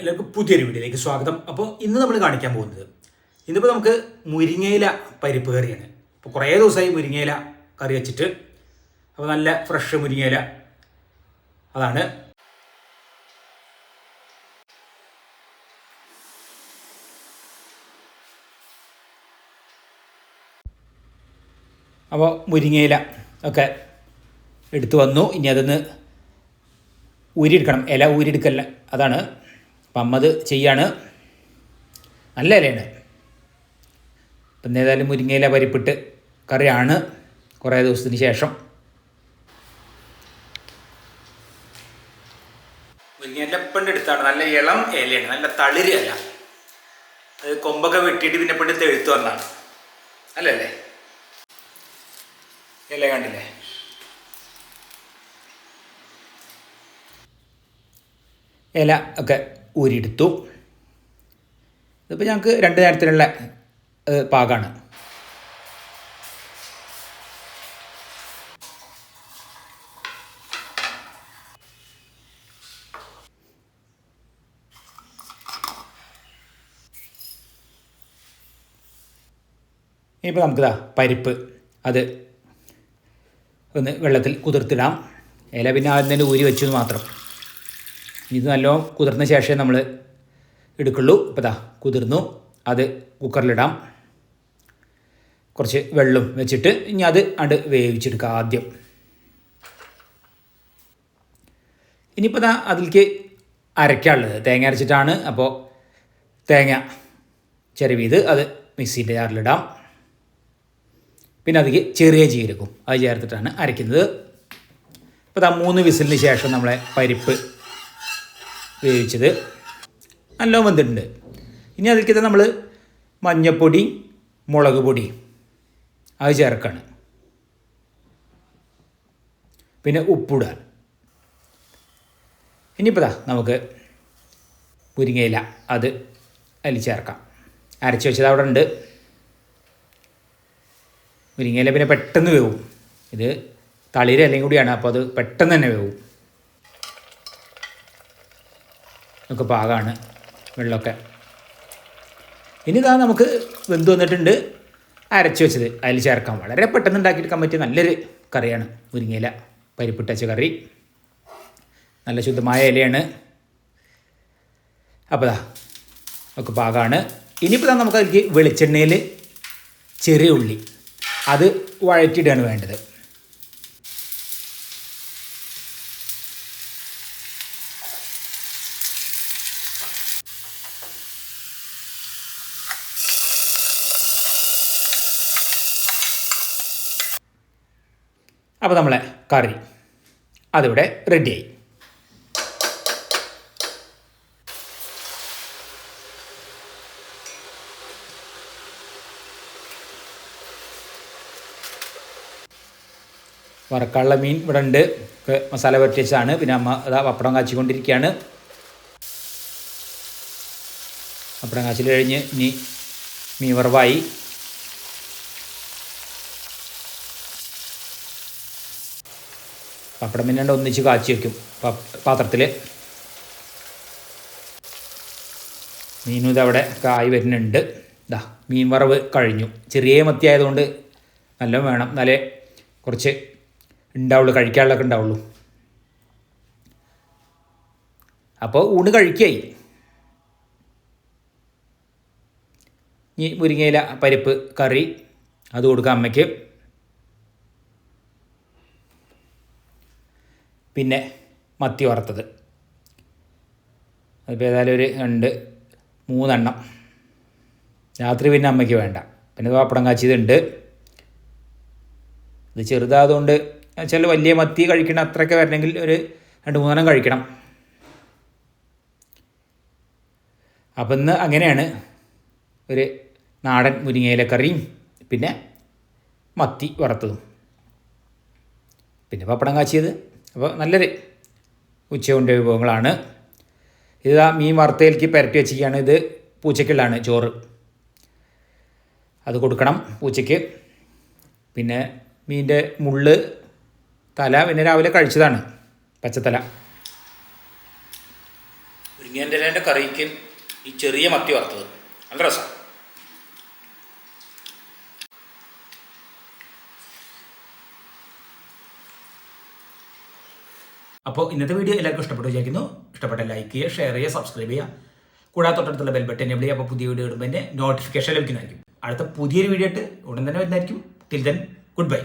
എല്ലാവർക്കും പുതിയൊരു വീഡിയോയിലേക്ക് സ്വാഗതം. അപ്പോൾ ഇന്ന് നമ്മൾ കാണിക്കാൻ പോകുന്നത് ഇന്നിപ്പോൾ നമുക്ക് മുരിങ്ങയില പരിപ്പ് കറിയാണ്. അപ്പോൾ കുറേ ദിവസമായി മുരിങ്ങയില കറി വെച്ചിട്ട്. അപ്പോൾ നല്ല ഫ്രഷ് മുരിങ്ങയില അതാണ്. അപ്പോൾ മുരിങ്ങയില ഒക്കെ എടുത്തു വന്നു. ഇനി അതൊന്ന് ഊരിയെടുക്കണം. ഇല ഊരിയെടുക്കല്ല, അതാണ്. അപ്പം അമ്മ അത് ചെയ്യാണ്. നല്ല ഇലയാണ്. അപ്പം ഏതായാലും മുരിങ്ങയില പരിപ്പിട്ട് കറിയാണ് കുറേ ദിവസത്തിന് ശേഷം. മുരിങ്ങയില പെണ്ണ് എടുത്താണ്. നല്ല ഇളം ഇലയാണ്, നല്ല തളിര് അല്ല. അത് കൊമ്പൊക്കെ വെട്ടിയിട്ട് പിന്നെ പെണ്ണ് തെഴുത്തു വന്നാണ്. അല്ലല്ലേ? ഇല കണ്ടില്ലേ? ഇല ഒക്കെ ഊരിയെടുത്തു. ഇതിപ്പോൾ ഞങ്ങൾക്ക് 2 നേരത്തിനുള്ള പാകമാണ്. ഇനിയിപ്പോൾ നമുക്കിതാ പരിപ്പ് അത് ഒന്ന് വെള്ളത്തിൽ കുതിർത്തിടാം. ഇല പിന്നെ ആദ്യം തന്നെ ഊരി വെച്ചത് മാത്രം. ഇത് നല്ലോണം കുതിർന്ന ശേഷമേ നമ്മൾ എടുക്കുള്ളൂ. ഇപ്പോൾ ദാ കുതിർന്നു. അത് കുക്കറിലിടാം. കുറച്ച് വെള്ളം വെച്ചിട്ട് ഇനി അത് വേവിച്ചെടുക്കാം ആദ്യം. ഇനിയിപ്പോൾ ദാ അതിലേക്ക് അരയ്ക്കാനുള്ളത് തേങ്ങ അരച്ചിട്ടാണ്. അപ്പോൾ തേങ്ങ ചിരവിയത് അത് മിക്സിൻ്റെ ജാറിലിടാം. പിന്നെ അതിലേക്ക് ചെറിയ ജീരകവും അത് ചേർത്തിട്ടാണ് അരയ്ക്കുന്നത്. ഇപ്പോൾ ദാ 3 വിസിലിന് ശേഷം നമ്മളെ പരിപ്പ് വേവിച്ചത് നല്ലോണം വെന്തിട്ടുണ്ട്. ഇനി അതിലേക്ക് നമ്മൾ മഞ്ഞൾപ്പൊടി, മുളക് പൊടി അത് ചേർക്കാണ്. പിന്നെ ഉപ്പിടാൻ. ഇനിയിപ്പോൾ നമുക്ക് മുരിങ്ങയില അത് അതിൽ ചേർക്കാം. അരച്ച് വെച്ചത് അവിടെ ഉണ്ട്. മുരിങ്ങയില പിന്നെ പെട്ടെന്ന് വേവും. ഇത് തളിര് എല്ലാം കൂടിയാണ്, അപ്പോൾ അത് പെട്ടെന്ന് തന്നെ വേവും. ഒക്കെ പാകമാണ് വെള്ളമൊക്കെ. ഇനി ഇതാ നമുക്ക് വെന്ത് വന്നിട്ടുണ്ട്. അരച്ച് വെച്ചത് അതിൽ ചേർക്കാം. വളരെ പെട്ടെന്ന് ഉണ്ടാക്കിയെടുക്കാൻ പറ്റിയ നല്ലൊരു കറിയാണ് മുരിങ്ങയില പരിപ്പിട്ടച്ച കറി. നല്ല ശുദ്ധമായ ഇലയാണ്. അപ്പോൾ ഒക്കെ പാകമാണ്. ഇനിയിപ്പോൾ നമുക്ക് അതിലേക്ക് വെളിച്ചെണ്ണയിൽ ചെറിയ ഉള്ളി അത് വഴറ്റിയിടാണ് വേണ്ടത്. അപ്പോൾ നമ്മളെ കറി അതിവിടെ റെഡിയായി. വറക്കാനുള്ള മീൻ ഇവിടെ ഉണ്ട്. മസാല പറ്റിച്ചാണ്. പിന്നെ അമ്മ അതാ പപ്പടം കാച്ചിക്കൊണ്ടിരിക്കുകയാണ്. പപ്പടം കാച്ചിൽ കഴിഞ്ഞ് ഇനി മീൻ വറവായി. പപ്പടം പിന്നെ ഒന്നിച്ച് കാച്ചി വയ്ക്കും പാത്രത്തിൽ. മീനും ഇതവിടെ കായ് വരുന്നുണ്ട്. ഇതാ മീൻ വറവ് കഴിഞ്ഞു. ചെറിയ മത്തി ആയതുകൊണ്ട് നല്ല വേണം, എന്നാലേ കുറച്ച് ഉണ്ടാവുള്ളൂ, കഴിക്കാനുള്ളതൊക്കെ ഉണ്ടാവുള്ളൂ. അപ്പോൾ ഊണ് കഴിക്കായി. ഇനി മുരിങ്ങയില പരിപ്പ് കറി അത് കൊടുക്കാം അമ്മയ്ക്ക്. പിന്നെ മത്തി വറുത്തത് അതിപ്പോൾ ഏതായാലും ഒരു 2-3 എണ്ണം. രാത്രി പിന്നെ അമ്മയ്ക്ക് വേണ്ട. പിന്നെ പപ്പടം കാച്ചിയതുണ്ട്. ഇത് ചെറുതായതുകൊണ്ട് ചില വലിയ മത്തി കഴിക്കണം, അത്രയൊക്കെ വരണമെങ്കിൽ ഒരു 2-3 എണ്ണം കഴിക്കണം. അപ്പം ഇന്ന് അങ്ങനെയാണ്. ഒരു നാടൻ മുരിങ്ങയില കറിയും പിന്നെ മത്തി വറുത്തതും പിന്നെ പപ്പടം കാച്ചിയത്. അപ്പോൾ നല്ലൊരു ഉച്ചയുണ്ട വിഭവങ്ങളാണ്. ഇത് മീൻ വറുത്തയിലേക്ക് പുരട്ടി വെച്ചിരിക്കുകയാണ്. ഇത് പൂച്ചയ്ക്കുള്ളതാണ് ചോറ്. അത് കൊടുക്കണം പൂച്ചയ്ക്ക്. പിന്നെ മീനിൻ്റെ മുള്ള് തല പിന്നെ രാവിലെ കഴിച്ചതാണ്, പച്ചത്തല. മുരിങ്ങേൻ്റെ ഇലേൻ്റെ കറിക്ക് ഈ ചെറിയ മത്തി വറുത്തത് നല്ല രസമാണ്. അപ്പോൾ ഇന്നത്തെ വീഡിയോ എല്ലാവർക്കും ഇഷ്ടപ്പെട്ടു വിചാരിക്കുന്നു. ഇഷ്ടപ്പെട്ട ലൈക്ക് ചെയ്യുക, ഷെയർ ചെയ്യുക, സബ്സ്ക്രൈബ് ചെയ്യുക. കൂടാതെ തൊട്ടടുത്തുള്ള ബെൽ ബട്ടൺ എനേബിൾ ചെയ്യുക. അപ്പോൾ പുതിയ വീഡിയോ ഇടുമ്പോൾ തന്നെ നോട്ടിഫിക്കേഷൻ ലഭിക്കുന്നതായിരിക്കും. അടുത്ത പുതിയൊരു വീഡിയോ ആയിട്ട് ഉടൻ തന്നെ വരുന്നതായിരിക്കും. Till then good bye.